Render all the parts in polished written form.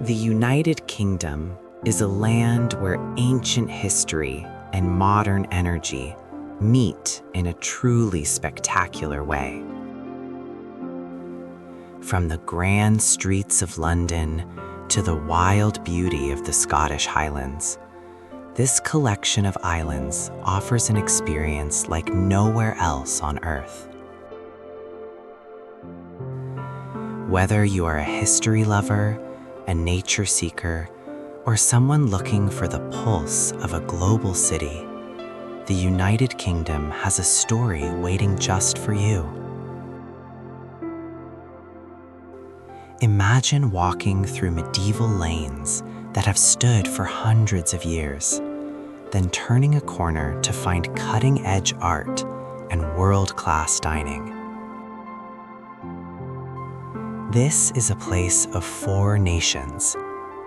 The United Kingdom is a land where ancient history and modern energy meet in a truly spectacular way. From the grand streets of London to the wild beauty of the Scottish Highlands, this collection of islands offers an experience like nowhere else on Earth. Whether you are a history lover, a nature seeker, or someone looking for the pulse of a global city, the United Kingdom has a story waiting just for you. Imagine walking through medieval lanes that have stood for hundreds of years, then turning a corner to find cutting-edge art and world-class dining. This is a place of 4 nations: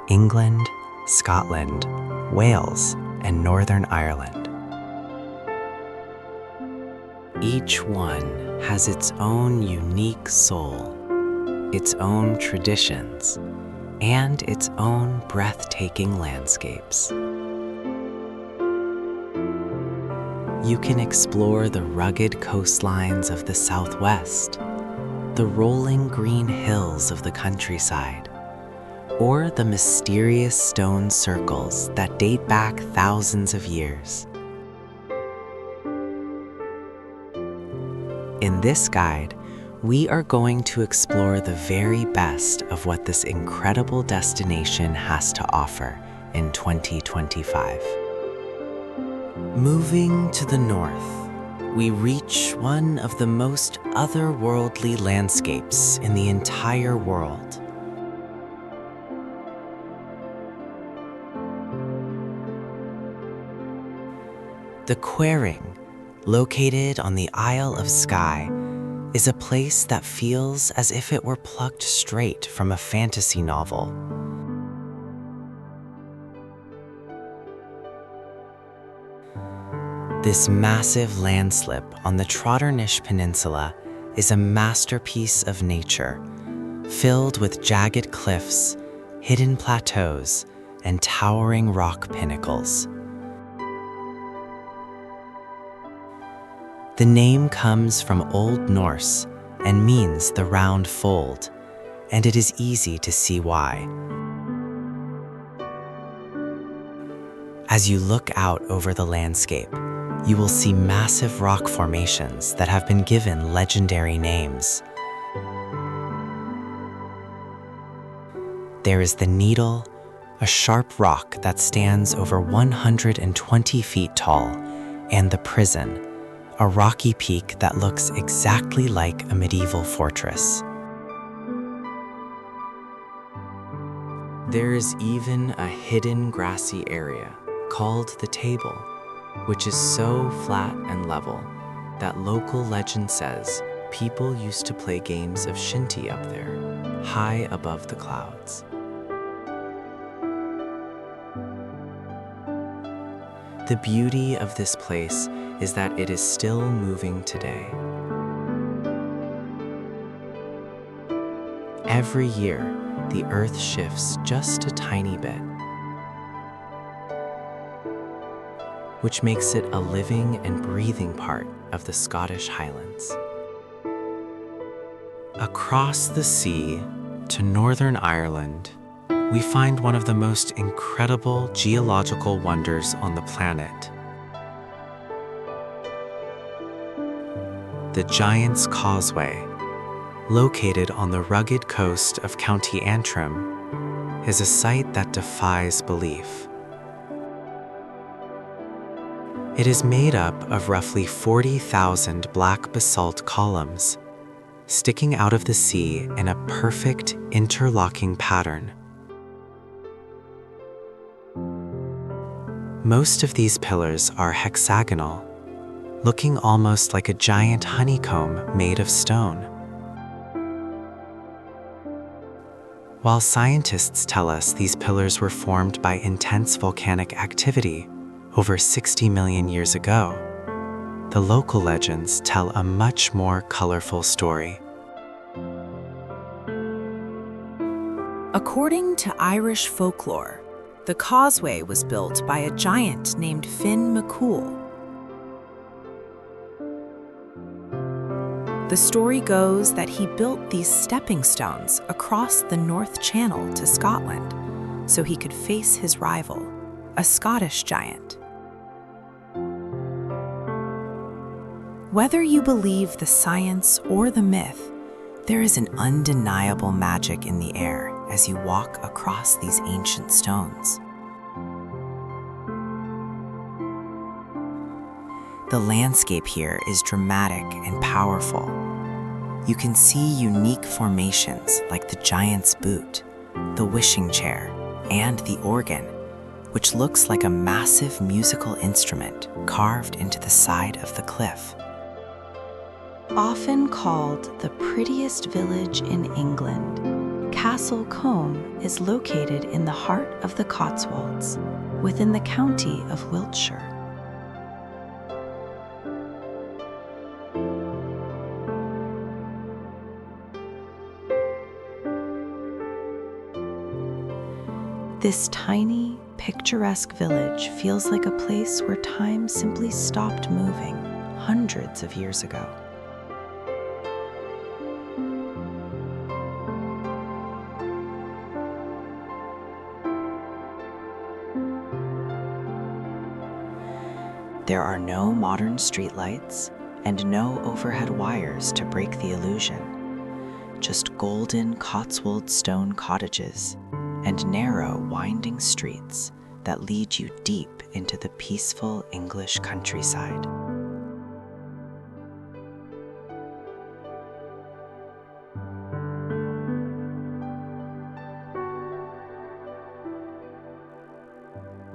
England, Scotland, Wales, and Northern Ireland. Each one has its own unique soul, its own traditions, and its own breathtaking landscapes. You can explore the rugged coastlines of the Southwest, the rolling green hills of the countryside, or the mysterious stone circles that date back thousands of years. In this guide, we are going to explore the very best of what this incredible destination has to offer in 2025. Moving to the north, we reach one of the most otherworldly landscapes in the entire world. The Quering, located on the Isle of Skye, is a place that feels as if it were plucked straight from a fantasy novel. This massive landslip on the Trotternish Peninsula is a masterpiece of nature, filled with jagged cliffs, hidden plateaus, and towering rock pinnacles. The name comes from Old Norse and means the round fold, and it is easy to see why. As you look out over the landscape, you will see massive rock formations that have been given legendary names. There is the Needle, a sharp rock that stands over 120 feet tall, and the Prison, a rocky peak that looks exactly like a medieval fortress. There is even a hidden grassy area called the Table, which is so flat and level that local legend says people used to play games of shinty up there, high above the clouds. The beauty of this place is that it is still moving today. Every year, the Earth shifts just a tiny bit, which makes it a living and breathing part of the Scottish Highlands. Across the sea to Northern Ireland, we find one of the most incredible geological wonders on the planet. The Giant's Causeway, located on the rugged coast of County Antrim, is a sight that defies belief. It is made up of roughly 40,000 black basalt columns, sticking out of the sea in a perfect interlocking pattern. Most of these pillars are hexagonal, looking almost like a giant honeycomb made of stone. While scientists tell us these pillars were formed by intense volcanic activity over 60 million years ago, the local legends tell a much more colorful story. According to Irish folklore, the causeway was built by a giant named Finn McCool. The story goes that he built these stepping stones across the North Channel to Scotland so he could face his rival, a Scottish giant. Whether you believe the science or the myth, there is an undeniable magic in the air as you walk across these ancient stones. The landscape here is dramatic and powerful. You can see unique formations like the giant's boot, the wishing chair, and the organ, which looks like a massive musical instrument carved into the side of the cliff. Often called the prettiest village in England, Castle Combe is located in the heart of the Cotswolds, within the county of Wiltshire. This tiny, picturesque village feels like a place where time simply stopped moving hundreds of years ago. There are no modern streetlights and no overhead wires to break the illusion, just golden Cotswold stone cottages and narrow, winding streets that lead you deep into the peaceful English countryside.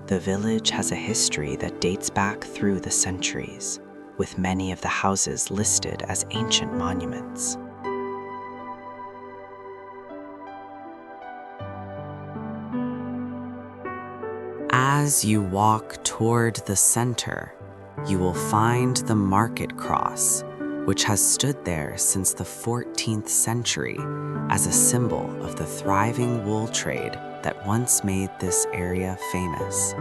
The village has a history that dates back through the centuries, with many of the houses listed as ancient monuments. As you walk toward the center, you will find the market cross, which has stood there since the 14th century as a symbol of the thriving wool trade that once made this area famous.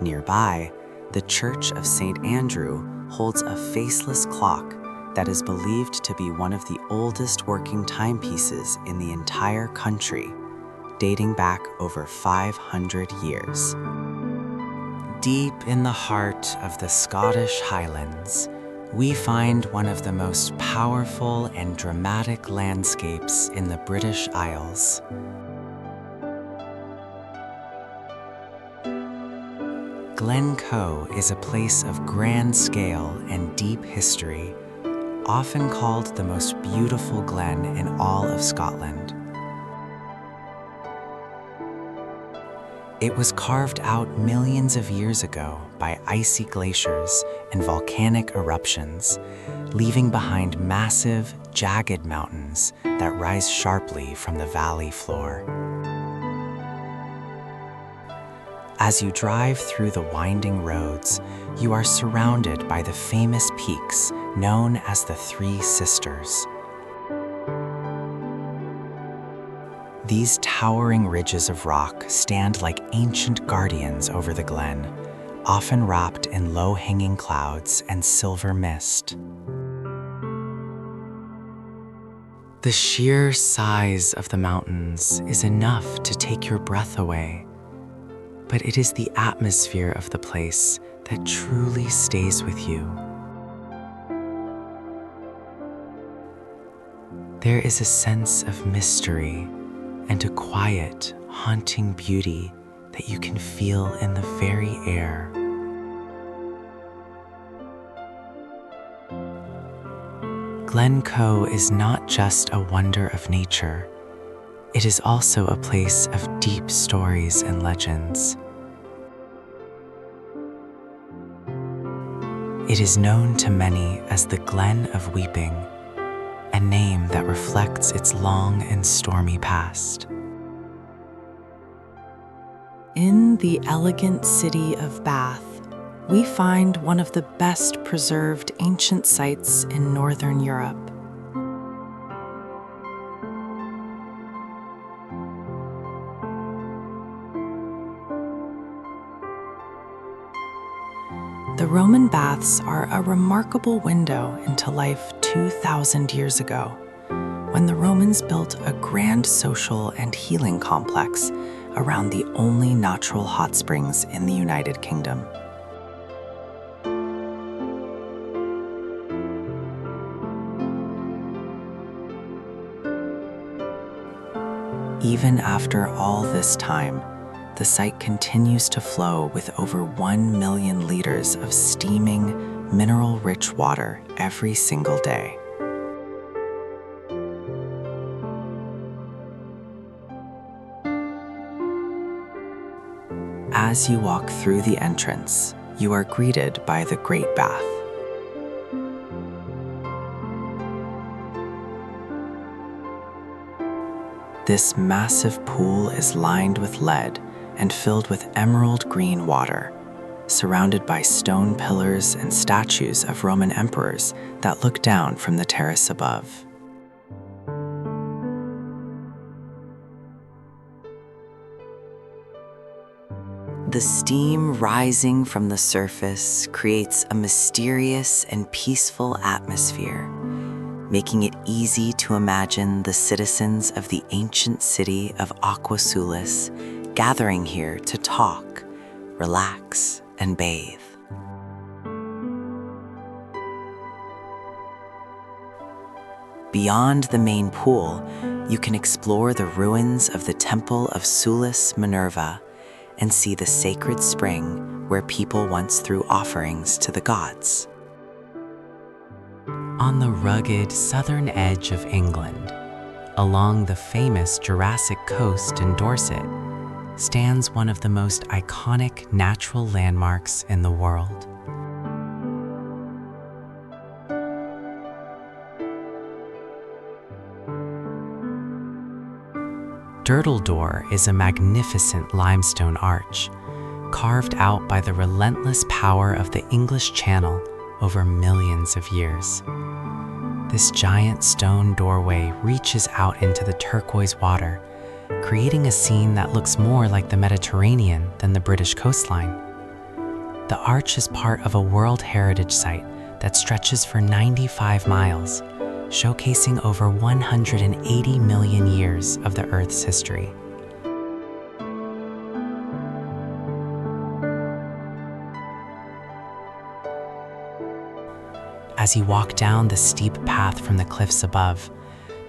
Nearby, the Church of St. Andrew holds a faceless clock that is believed to be one of the oldest working timepieces in the entire country, dating back over 500 years. Deep in the heart of the Scottish Highlands, we find one of the most powerful and dramatic landscapes in the British Isles. Glencoe is a place of grand scale and deep history, often called the most beautiful glen in all of Scotland. It was carved out millions of years ago by icy glaciers and volcanic eruptions, leaving behind massive, jagged mountains that rise sharply from the valley floor. As you drive through the winding roads, you are surrounded by the famous peaks known as the Three Sisters. These towering ridges of rock stand like ancient guardians over the glen, often wrapped in low-hanging clouds and silver mist. The sheer size of the mountains is enough to take your breath away, but it is the atmosphere of the place that truly stays with you. There is a sense of mystery and a quiet, haunting beauty that you can feel in the very air. Glencoe is not just a wonder of nature, it is also a place of deep stories and legends. It is known to many as the Glen of Weeping, a name that reflects its long and stormy past. In the elegant city of Bath, we find one of the best preserved ancient sites in Northern Europe. The Roman baths are a remarkable window into life 2,000 years ago, when the Romans built a grand social and healing complex around the only natural hot springs in the United Kingdom. Even after all this time, the site continues to flow with over 1 million liters of steaming, mineral-rich water every single day. As you walk through the entrance, you are greeted by the Great Bath. This massive pool is lined with lead and filled with emerald green water, surrounded by stone pillars and statues of Roman emperors that look down from the terrace above. The steam rising from the surface creates a mysterious and peaceful atmosphere, making it easy to imagine the citizens of the ancient city of Aquasulis gathering here to talk, relax, and bathe. Beyond the main pool, you can explore the ruins of the Temple of Sulis Minerva and see the sacred spring where people once threw offerings to the gods. On the rugged southern edge of England, along the famous Jurassic Coast in Dorset, stands one of the most iconic natural landmarks in the world. Durdledore is a magnificent limestone arch, carved out by the relentless power of the English Channel over millions of years. This giant stone doorway reaches out into the turquoise water, creating a scene that looks more like the Mediterranean than the British coastline. The arch is part of a World Heritage Site that stretches for 95 miles, showcasing over 180 million years of the Earth's history. As you walk down the steep path from the cliffs above,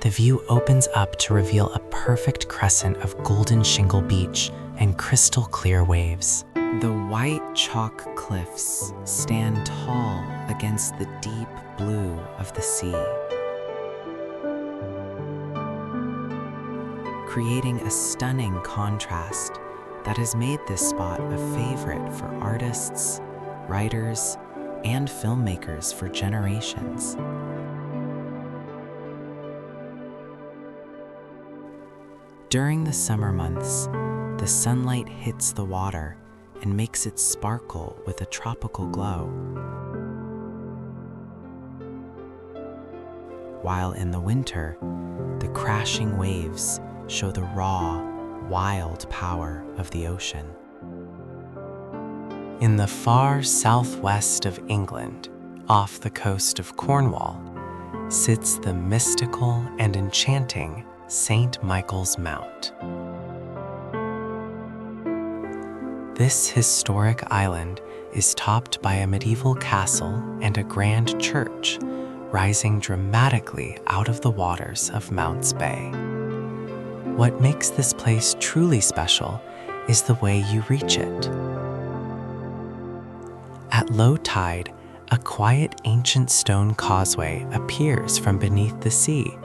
the view opens up to reveal a perfect crescent of golden shingle beach and crystal clear waves. The white chalk cliffs stand tall against the deep blue of the sea, creating a stunning contrast that has made this spot a favorite for artists, writers, and filmmakers for generations. During the summer months, the sunlight hits the water and makes it sparkle with a tropical glow. While in the winter, the crashing waves show the raw, wild power of the ocean. In the far southwest of England, off the coast of Cornwall, sits the mystical and enchanting St. Michael's Mount. This historic island is topped by a medieval castle and a grand church rising dramatically out of the waters of Mounts Bay. What makes this place truly special is the way you reach it. At low tide, a quiet ancient stone causeway appears from beneath the sea,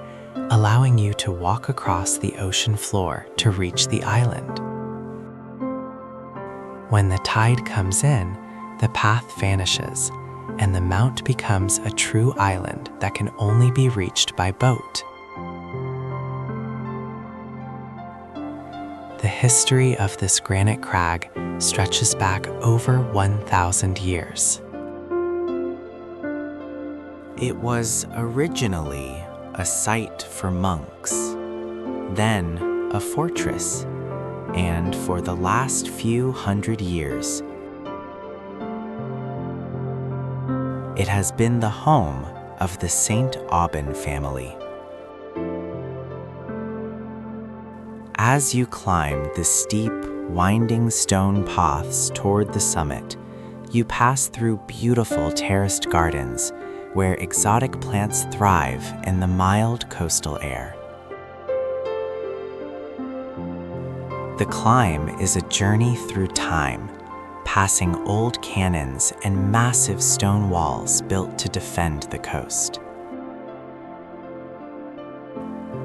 allowing you to walk across the ocean floor to reach the island. When the tide comes in, the path vanishes, and the mount becomes a true island that can only be reached by boat. The history of this granite crag stretches back over 1,000 years. It was originally a site for monks, then a fortress, and for the last few hundred years, it has been the home of the St. Aubin family. As you climb the steep, winding stone paths toward the summit, you pass through beautiful terraced gardens where exotic plants thrive in the mild coastal air. The climb is a journey through time, passing old cannons and massive stone walls built to defend the coast.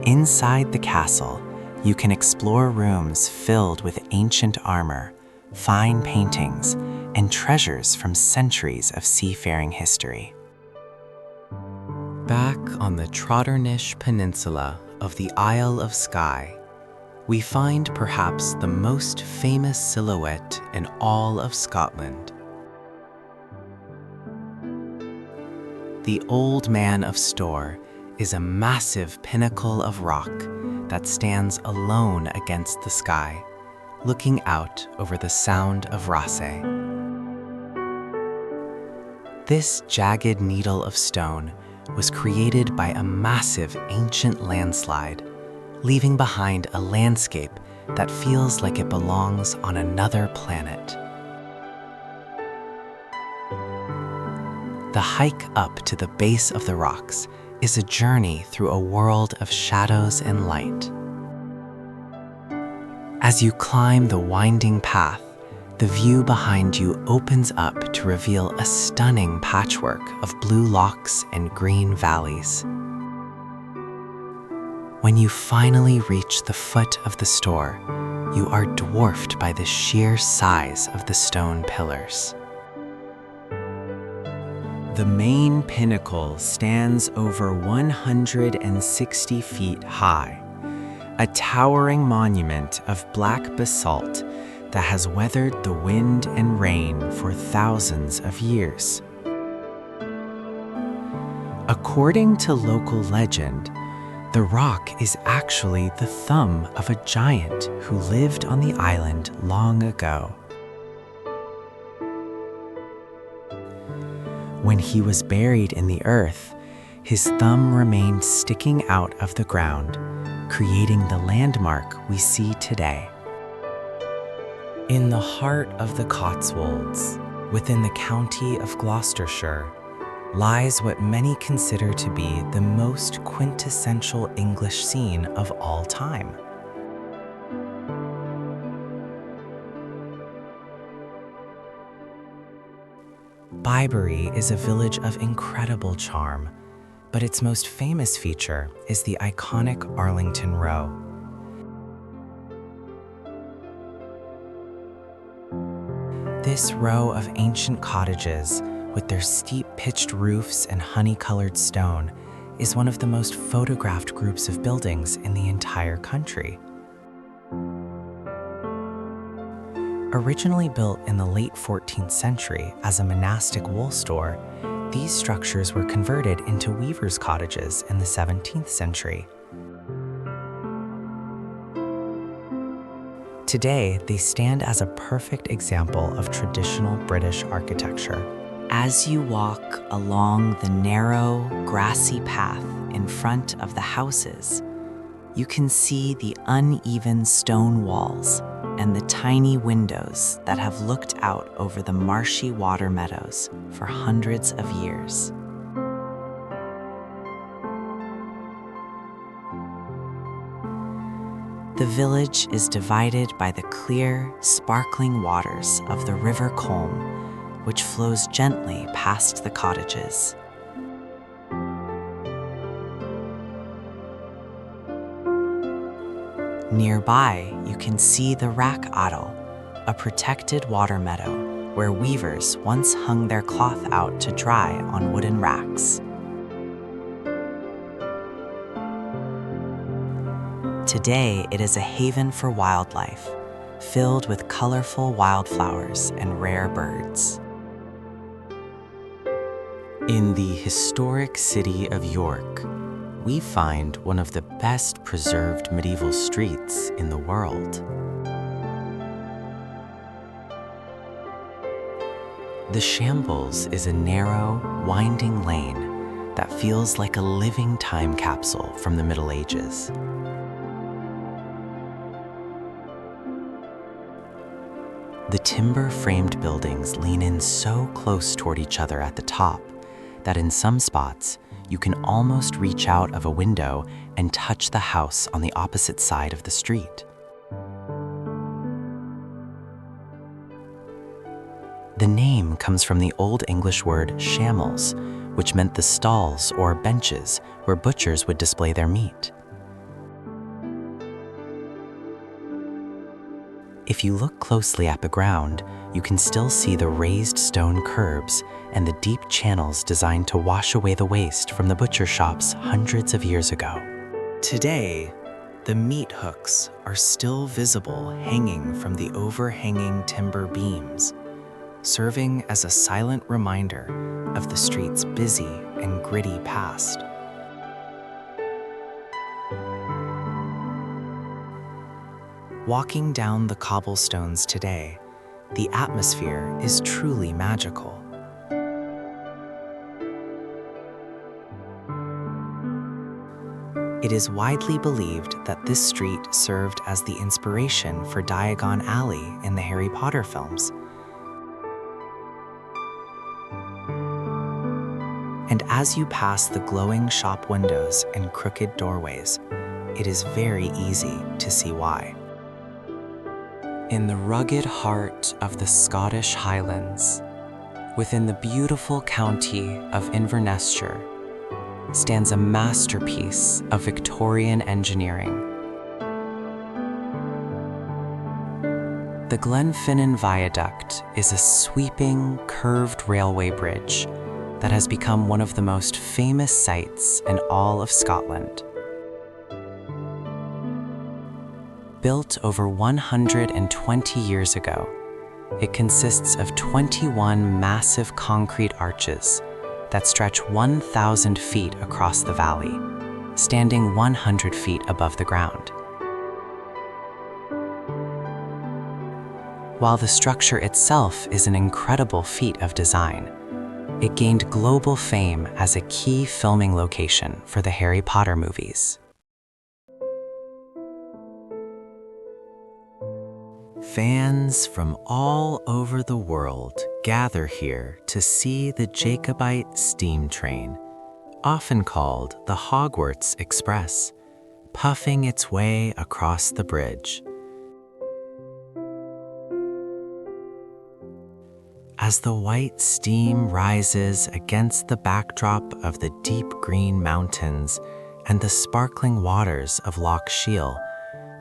Inside the castle, you can explore rooms filled with ancient armor, fine paintings, and treasures from centuries of seafaring history. Back on the Trotternish Peninsula of the Isle of Skye, we find perhaps the most famous silhouette in all of Scotland. The Old Man of Storr is a massive pinnacle of rock that stands alone against the sky, looking out over the Sound of Rossay. This jagged needle of stone was created by a massive ancient landslide, leaving behind a landscape that feels like it belongs on another planet. The hike up to the base of the rocks is a journey through a world of shadows and light. As you climb the winding path, the view behind you opens up to reveal a stunning patchwork of blue lochs and green valleys. When you finally reach the foot of the Storr, you are dwarfed by the sheer size of the stone pillars. The main pinnacle stands over 160 feet high, a towering monument of black basalt that has weathered the wind and rain for thousands of years. According to local legend, the rock is actually the thumb of a giant who lived on the island long ago. When he was buried in the earth, his thumb remained sticking out of the ground, creating the landmark we see today. In the heart of the Cotswolds, within the county of Gloucestershire, lies what many consider to be the most quintessential English scene of all time. Bybury is a village of incredible charm, but its most famous feature is the iconic Arlington Row. This row of ancient cottages, with their steep pitched roofs and honey-colored stone, is one of the most photographed groups of buildings in the entire country. Originally built in the late 14th century as a monastic wool store, these structures were converted into weavers' cottages in the 17th century. Today, they stand as a perfect example of traditional British architecture. As you walk along the narrow, grassy path in front of the houses, you can see the uneven stone walls and the tiny windows that have looked out over the marshy water meadows for hundreds of years. The village is divided by the clear, sparkling waters of the River Colne, which flows gently past the cottages. Nearby, you can see the Rack Addle, a protected water meadow where weavers once hung their cloth out to dry on wooden racks. Today, it is a haven for wildlife, filled with colorful wildflowers and rare birds. In the historic city of York, we find one of the best preserved medieval streets in the world. The Shambles is a narrow, winding lane that feels like a living time capsule from the Middle Ages. The timber-framed buildings lean in so close toward each other at the top that in some spots, you can almost reach out of a window and touch the house on the opposite side of the street. The name comes from the Old English word shambles, which meant the stalls or benches where butchers would display their meat. If you look closely at the ground, you can still see the raised stone curbs and the deep channels designed to wash away the waste from the butcher shops hundreds of years ago. Today, the meat hooks are still visible hanging from the overhanging timber beams, serving as a silent reminder of the street's busy and gritty past. Walking down the cobblestones today, the atmosphere is truly magical. It is widely believed that this street served as the inspiration for Diagon Alley in the Harry Potter films. And as you pass the glowing shop windows and crooked doorways, it is very easy to see why. In the rugged heart of the Scottish Highlands, within the beautiful county of Inverness-shire, stands a masterpiece of Victorian engineering. The Glenfinnan Viaduct is a sweeping, curved railway bridge that has become one of the most famous sights in all of Scotland. Built over 120 years ago, it consists of 21 massive concrete arches that stretch 1,000 feet across the valley, standing 100 feet above the ground. While the structure itself is an incredible feat of design, it gained global fame as a key filming location for the Harry Potter movies. Fans from all over the world gather here to see the Jacobite steam train, often called the Hogwarts Express, puffing its way across the bridge. As the white steam rises against the backdrop of the deep green mountains and the sparkling waters of Loch Shiel,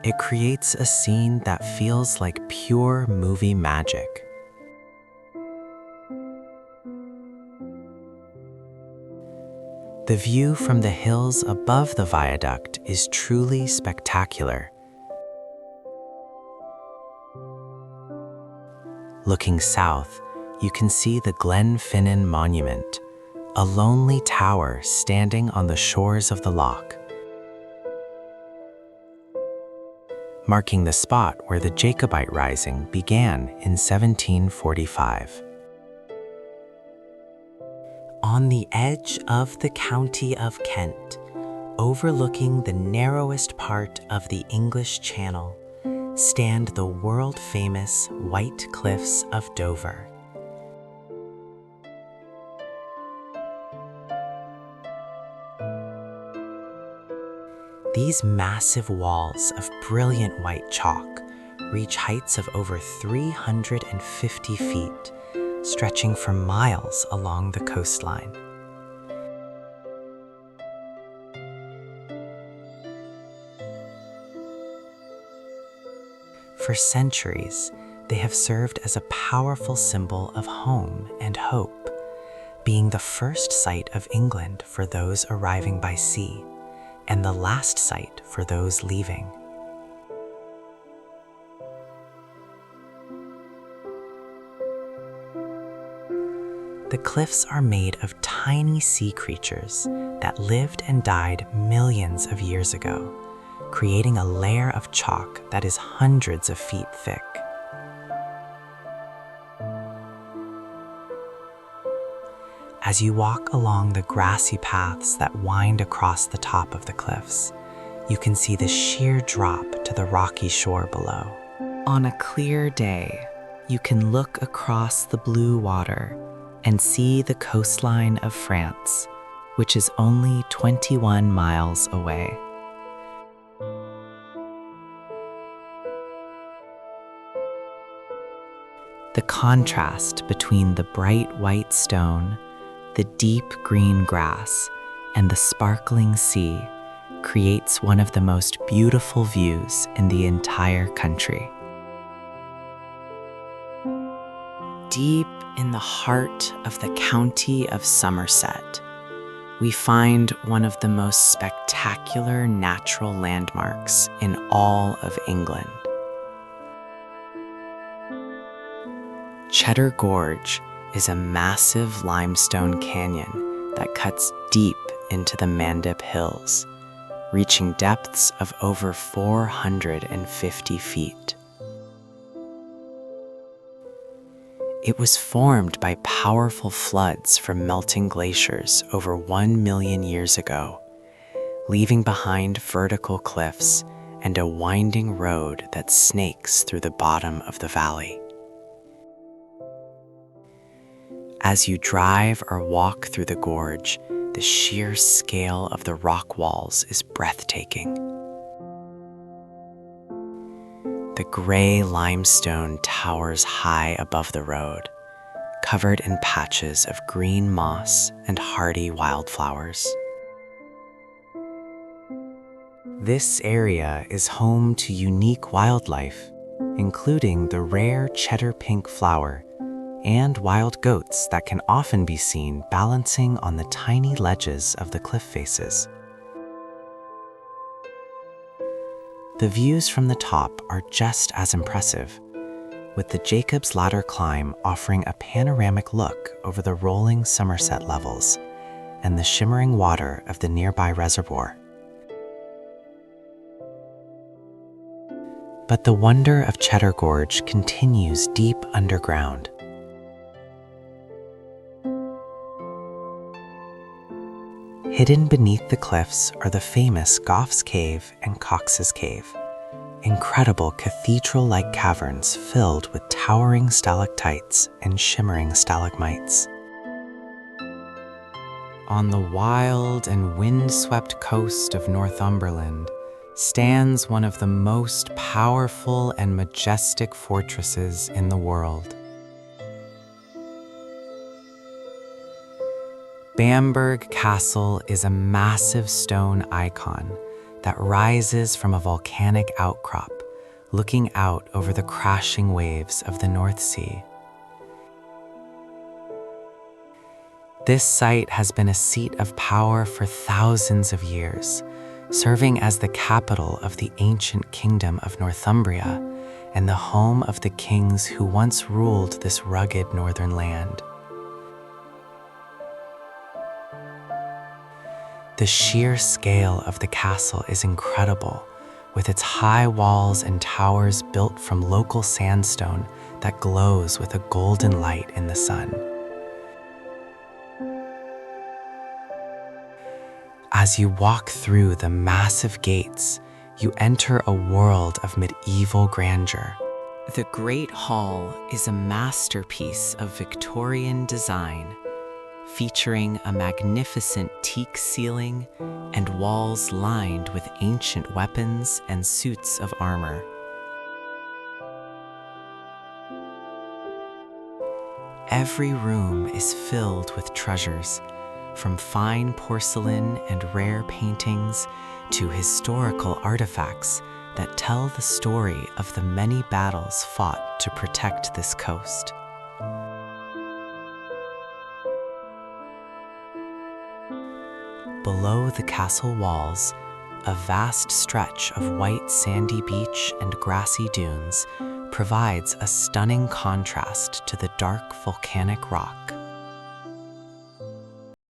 it creates a scene that feels like pure movie magic. The view from the hills above the viaduct is truly spectacular. Looking south, you can see the Glenfinnan Monument, a lonely tower standing on the shores of the loch, marking the spot where the Jacobite Rising began in 1745. On the edge of the county of Kent, overlooking the narrowest part of the English Channel, stand the world-famous White Cliffs of Dover. These massive walls of brilliant white chalk reach heights of over 350 feet, stretching for miles along the coastline. For centuries, they have served as a powerful symbol of home and hope, being the first sight of England for those arriving by sea, and the last sight for those leaving. The cliffs are made of tiny sea creatures that lived and died millions of years ago, creating a layer of chalk that is hundreds of feet thick. As you walk along the grassy paths that wind across the top of the cliffs, you can see the sheer drop to the rocky shore below. On a clear day, you can look across the blue water and see the coastline of France, which is only 21 miles away. The contrast between the bright white stone, the deep green grass, and the sparkling sea creates one of the most beautiful views in the entire country. Deep in the heart of the county of Somerset, we find one of the most spectacular natural landmarks in all of England. Cheddar Gorge is a massive limestone canyon that cuts deep into the Mandip Hills, reaching depths of over 450 feet. It was formed by powerful floods from melting glaciers over 1 million years ago, leaving behind vertical cliffs and a winding road that snakes through the bottom of the valley. As you drive or walk through the gorge, the sheer scale of the rock walls is breathtaking. The gray limestone towers high above the road, covered in patches of green moss and hardy wildflowers. This area is home to unique wildlife, including the rare cheddar pink flower and wild goats that can often be seen balancing on the tiny ledges of the cliff faces. The views from the top are just as impressive, with the Jacob's Ladder climb offering a panoramic look over the rolling Somerset levels and the shimmering water of the nearby reservoir. But the wonder of Cheddar Gorge continues deep underground. Hidden beneath the cliffs are the famous Gough's Cave and Cox's Cave, incredible cathedral-like caverns filled with towering stalactites and shimmering stalagmites. On the wild and wind-swept coast of Northumberland stands one of the most powerful and majestic fortresses in the world. Bamberg Castle is a massive stone icon that rises from a volcanic outcrop, looking out over the crashing waves of the North Sea. This site has been a seat of power for thousands of years, serving as the capital of the ancient kingdom of Northumbria and the home of the kings who once ruled this rugged northern land. The sheer scale of the castle is incredible, with its high walls and towers built from local sandstone that glows with a golden light in the sun. As you walk through the massive gates, you enter a world of medieval grandeur. The Great Hall is a masterpiece of Victorian design, featuring a magnificent teak ceiling and walls lined with ancient weapons and suits of armor. Every room is filled with treasures, from fine porcelain and rare paintings to historical artifacts that tell the story of the many battles fought to protect this coast. Below the castle walls a vast stretch of white sandy beach and grassy dunes, provides a stunning contrast to the dark volcanic rock.